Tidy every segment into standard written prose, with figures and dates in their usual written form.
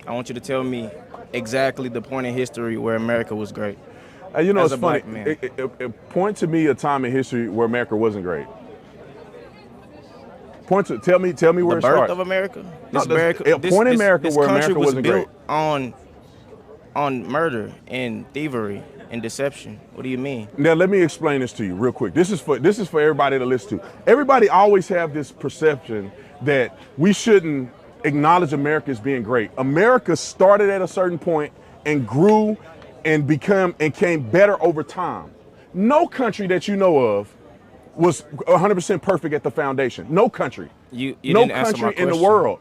I want you to tell me exactly the point in history where America was great. You know, As it's a funny. black man. Point to me a time in history where America wasn't great. Tell me The where it birth starts. of America. No, This America. point in America This where country America was wasn't great. built on murder and thievery and deception. What do you mean? Now let me explain this to you real quick. This is for everybody to listen to. Everybody always have this perception that we shouldn't acknowledge America as being great. America started at a certain point and grew and came better over time. No country that you know of was 100% perfect at the foundation. No country. You No didn't answer my country in the question. world.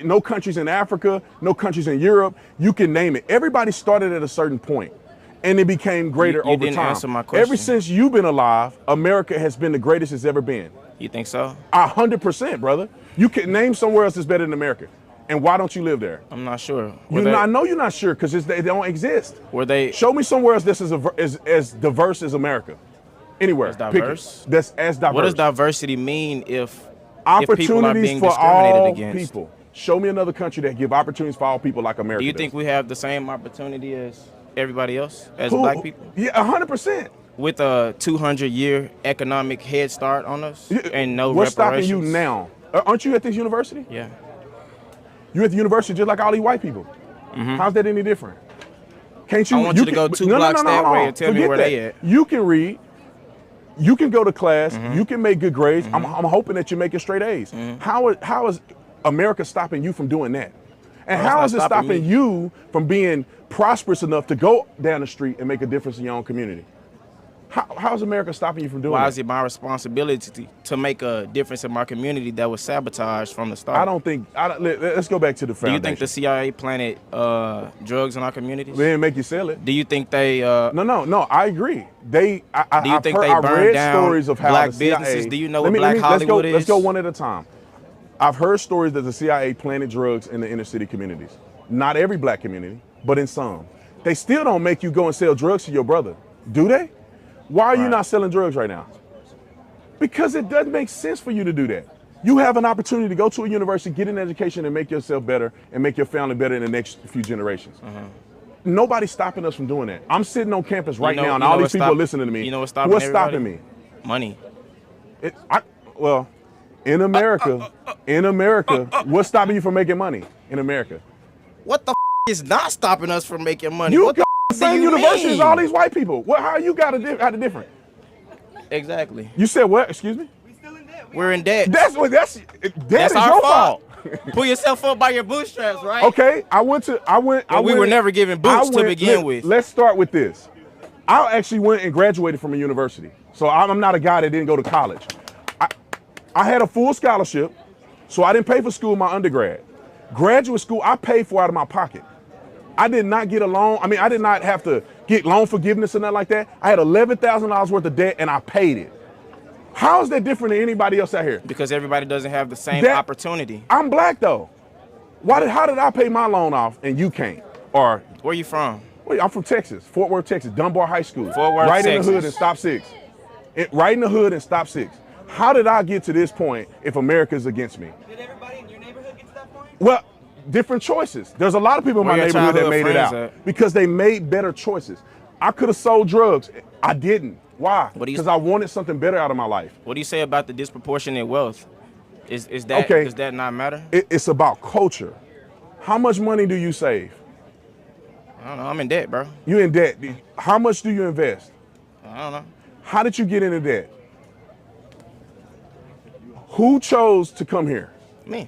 No countries in Africa, no countries in Europe. You can name it. Everybody started at a certain point, and it became greater You over didn't time. answer my question. Ever since you've been alive, America has been the greatest it's ever been. You think so? 100%, brother. You can name somewhere else that's better than America, and why don't you live there? I'm not sure. I know you're not sure because they don't exist. Were they? Show me somewhere else that's as diverse as America. Anywhere. As diverse? Pick it. That's as diverse. What does diversity mean if people are Opportunities being for discriminated all against? people. Show me another country that give opportunities for all people like America. Do you does. think we have the same opportunity as everybody else, as black people? Yeah, 100%. With a 200-year economic head start on us and no What's stopping reparations? you now? Aren't you at this university? Yeah. You're at the university just like all these white people. How's that any different? Can't you? I want you to go two blocks that way and tell me Forget where that. they at. You can read. You can go to class. You can make good grades. I'm hoping that you're making straight A's. How is America stopping you from doing that? And Well, how it's is it not stopping stopping me. you from being prosperous enough to go down the street and make a difference in your own community? How is America stopping you from doing Why that? is it my responsibility to make a difference in my community that was sabotaged from the start? I don't think. Let's go back to the Do foundation. you think the CIA planted drugs in our communities? They didn't make you sell it? Do you think they? No. I agree. Do you think they I burned read down stories of how black the CIA, businesses? Do you know what Black Hollywood is? Let's go one at a time. I've heard stories that the CIA planted drugs in the inner city communities. Not every black community, but in some. They still don't make you go and sell drugs to your brother, do they? Why are you not selling drugs right now? Because it doesn't make sense for you to do that. You have an opportunity to go to a university, get an education, and make yourself better and make your family better in the next few generations. Nobody's stopping us from doing that. I'm sitting on campus right now, and all these people are listening to me. You know what's stopping What's everybody? stopping me? Money. In America, what's stopping you from making money in America? What the is not stopping us from making money? You What got the the same do you university as mean? all these white people. How you got it different? Exactly. You said what? Excuse me? We're in debt. That's That's your our fault. fault. Pull yourself up by your bootstraps, right? Okay, we were never given boots to begin with. Let's start with this. I actually went and graduated from a university. So I'm not a guy that didn't go to college. I had a full scholarship, so I didn't pay for school in my undergrad. Graduate school, I paid for out of my pocket. I did not get a loan. I mean, I did not have to get loan forgiveness or nothing like that. I had $11,000 worth of debt and I paid it. How is that different than anybody else out here? Because everybody doesn't have the same opportunity. I'm black though. How did I pay my loan off and you can't? Or Where you from? wait, I'm from Texas, Fort Worth, Texas, Dunbar High School. Fort Worth, right in Texas. the hood and stop 6. Right in the hood and stop 6. How did I get to this point if America's against me? Did everybody in your neighborhood get to that point? Well, different choices. There's a lot of people in my Where your neighborhood that childhood made it friends out at? because they made better choices. I could have sold drugs. I didn't. Why? What do you- Because I wanted something better out of my life. What do you say about the disproportionate wealth? Is that Okay. Does that not matter? It's about culture. How much money do you save? I don't know. I'm in debt, bro. You in debt. How much do you invest? I don't know. How did you get into debt? Who chose to come here? Me.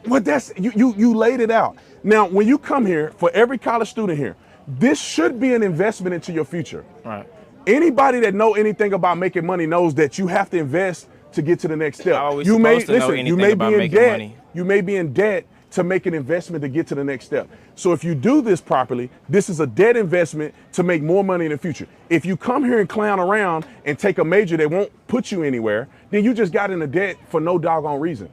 Well, that's you laid it out. Now, when you come here, for every college student here, this should be an investment into your future. Right. Anybody that know anything about making money knows that you have to invest to get to the next step. How are we You may supposed to know listen. You anything may about be in making debt. money? You may be in debt to make an investment to get to the next step. So if you do this properly, this is a debt investment to make more money in the future. If you come here and clown around and take a major that won't put you anywhere, then you just got into debt for no doggone reason.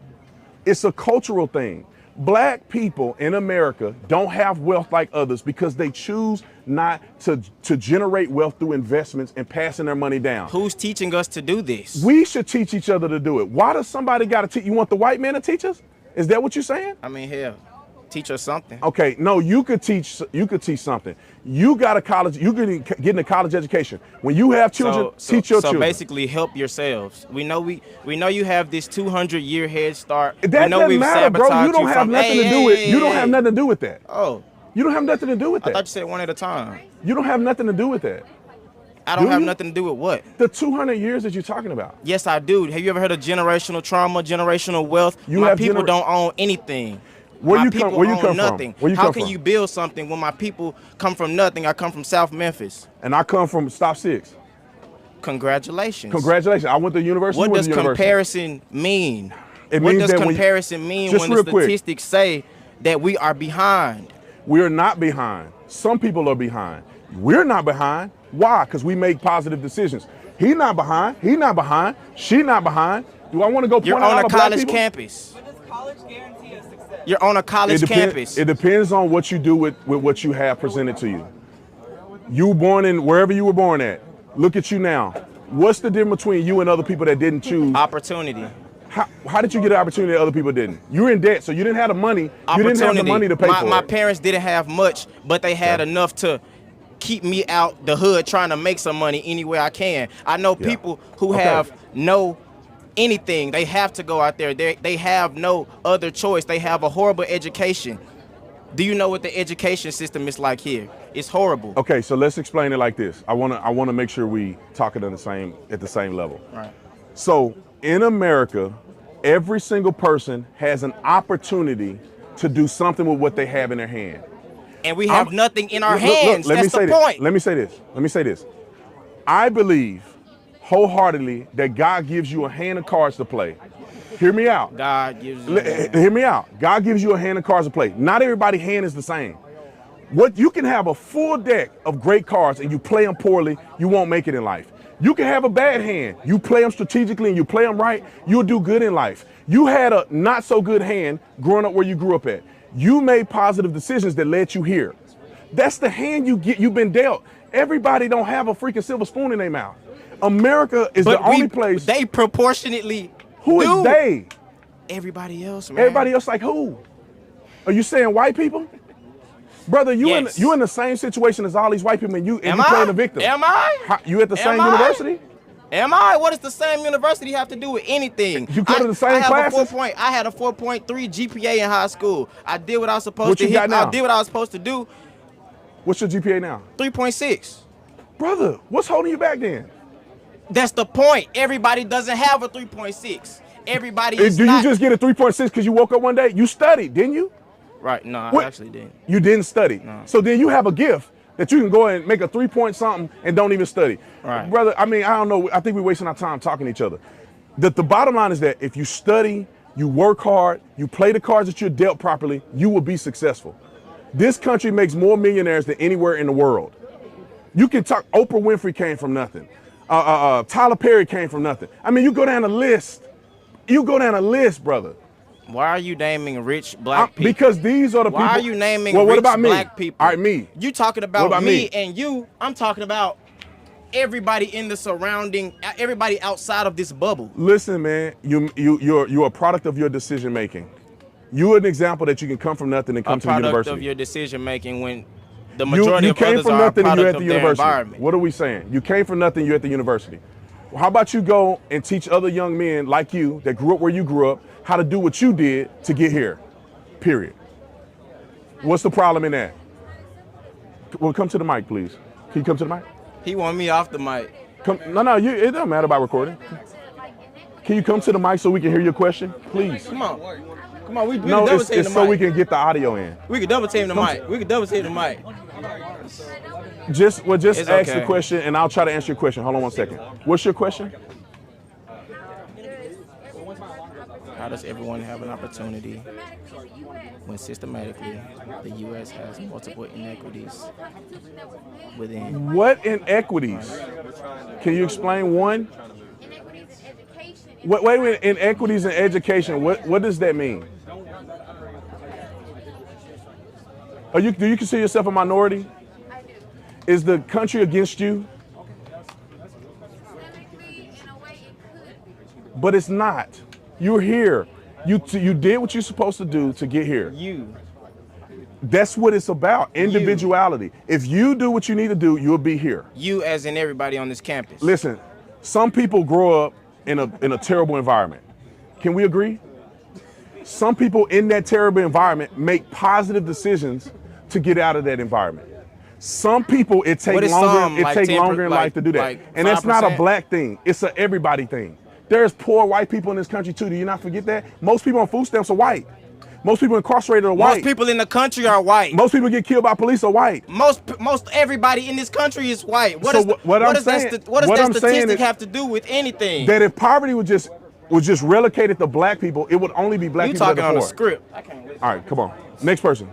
It's a cultural thing. Black people in America don't have wealth like others because they choose not to generate wealth through investments and passing their money down. Who's teaching us to do this? We should teach each other to do it. Why does somebody got to teach? You want the white man to teach us? Is that what you're saying? I mean, hell, Teach us something. Okay, no, you could teach something. You got a college, you can get a college education. When you have children, teach your children. So basically help yourselves. We know you have this 200-year head start. That we know doesn't we've matter, bro. sabotaged You don't have from, nothing to do with you don't have nothing to do with that. Oh, You don't have nothing to do with I that. thought you said one at a time. You don't have nothing to do with that. I don't Do have you? nothing to do with what? The 200 years that you're talking about. Yes, I do. Have you ever heard of generational trauma, generational wealth? My people don't own anything. Where my you people come? Where you own come nothing. from? Where you How come can from? you build something when my people come from nothing? I come from South Memphis. And I come from Stop 6. Congratulations. Congratulations. I went to university. What does university. comparison mean? It What means does that comparison mean just when the real quick. statistics say that we are behind? We're not behind. Some people are behind. We're not behind. Why? Because we make positive decisions. He not behind. He not behind. She not behind. Do I want to go point You're out on all a the black college people? campus. But does college guarantee us success? You're on a college campus. It depends on what you do with what you have presented to you. You were born in wherever you were born at. Look at you now. What's the difference between you and other people that didn't choose? Opportunity. How did you get an opportunity that other people didn't? You were in debt, so you didn't have the money. You didn't have the money to pay for my it. parents didn't have much, but they had enough to keep me out the hood trying to make some money any way I can. I know people who have no anything. They have to go out there. They have no other choice. They have a horrible education. Do you know what the education system is like here? It's horrible. Okay, so let's explain it like this. I wanna make sure we talk it at the same level. Right. So in America, every single person has an opportunity to do something with what they have in their hand. And we have nothing in our hands. That's the point. Let me say this. I believe wholeheartedly that God gives you a hand of cards to play. Hear me out. God gives you Hear me out. God gives you a hand of cards to play. Not everybody's hand is the same. What you can have a full deck of great cards and you play them poorly, you won't make it in life. You can have a bad hand. You play them strategically and you play them right, you'll do good in life. You had a not so good hand growing up where you grew up at. You made positive decisions that led you here. That's the hand you've been dealt. Everybody don't have a freaking silver spoon in their mouth. America is the only place. They proportionately Who do. is they? Everybody else, man. Everybody else like who? Are you saying white people? Brother, you in the same situation as all these white people and you playing the victim. Am I? You at the same I? university? Am I? What does the same university have to do with anything? You go to the same classes? I had a 4.3 GPA in high school. I did what I was supposed What to you got now? I did what I was supposed to do. What's your GPA now? 3.6. Brother, what's holding you back then? That's the point. Everybody doesn't have a 3.6. Everybody is Do not. you just get a 3.6 because you woke up one day? You studied, didn't you? Right, no, What? I actually didn't. You didn't study. No. So then you have a gift that you can go and make a 3-point something and don't even study. Right. Brother, I mean, I don't know. I think we're wasting our time talking to each other. The bottom line is that if you study, you work hard, you play the cards that you're dealt properly, you will be successful. This country makes more millionaires than anywhere in the world. You can talk, Oprah Winfrey came from nothing. Tyler Perry came from nothing. I mean, you go down a list. You go down a list, brother. Why are you naming rich black people? Because these are the people. Why are you naming what rich about me? black people? All right, me. You talking What about, about me me? and you. I'm talking about everybody in the surrounding, everybody outside of this bubble. Listen, man, you're a product of your decision making. You're an example that you can come from nothing and come to the Product university. of your decision making when the You majority of came others from are a nothing and you're product at the of their university. environment. What are we saying? You came from nothing, you're at the university. Well, how about you go and teach other young men like you that grew up where you grew up how to do what you did to get here, period. What's the problem in that? Well, come to the mic, please. Can you come to the mic? He want me off the mic. No, it doesn't matter about recording. Can you come to the mic so we can hear your question, please? Come on, we can No, double team it's the so mic. we can get the audio in. We can double team the mic. We can double team the mic. Just It's ask the okay. question and I'll try to answer your question. Hold on one second. What's your question? How does everyone have an opportunity when systematically the U.S. has multiple inequities within? What inequities? Can you explain one? Inequities in education. Wait a minute, inequities in education, what does that mean? Do you consider yourself a minority? I do. Is the country against you? Systemically, in a way, it could be. But it's not. You're here. You did what you're supposed to do to get here. You. That's what it's about. Individuality. If you do what you need to do, you'll be here. You as in everybody on this campus. Listen, some people grow up in a terrible environment. Can we agree? Some people in that terrible environment make positive decisions to get out of that environment. Some people it takes longer in life to do that. Like and it's not a 5%? black thing. It's a everybody thing. There's poor white people in this country too. Do you not forget that? Most people on food stamps are white. Most people incarcerated are white. Most people in the country are white. Most people get killed by police are white. Most everybody in this country is white. What So does what I'm does saying- that what I'm saying statistic is have to do with anything? That if poverty was just relegated to black people, it would only be black You people that talking are on a poor. script. I can't listen. All right, come on. Next person.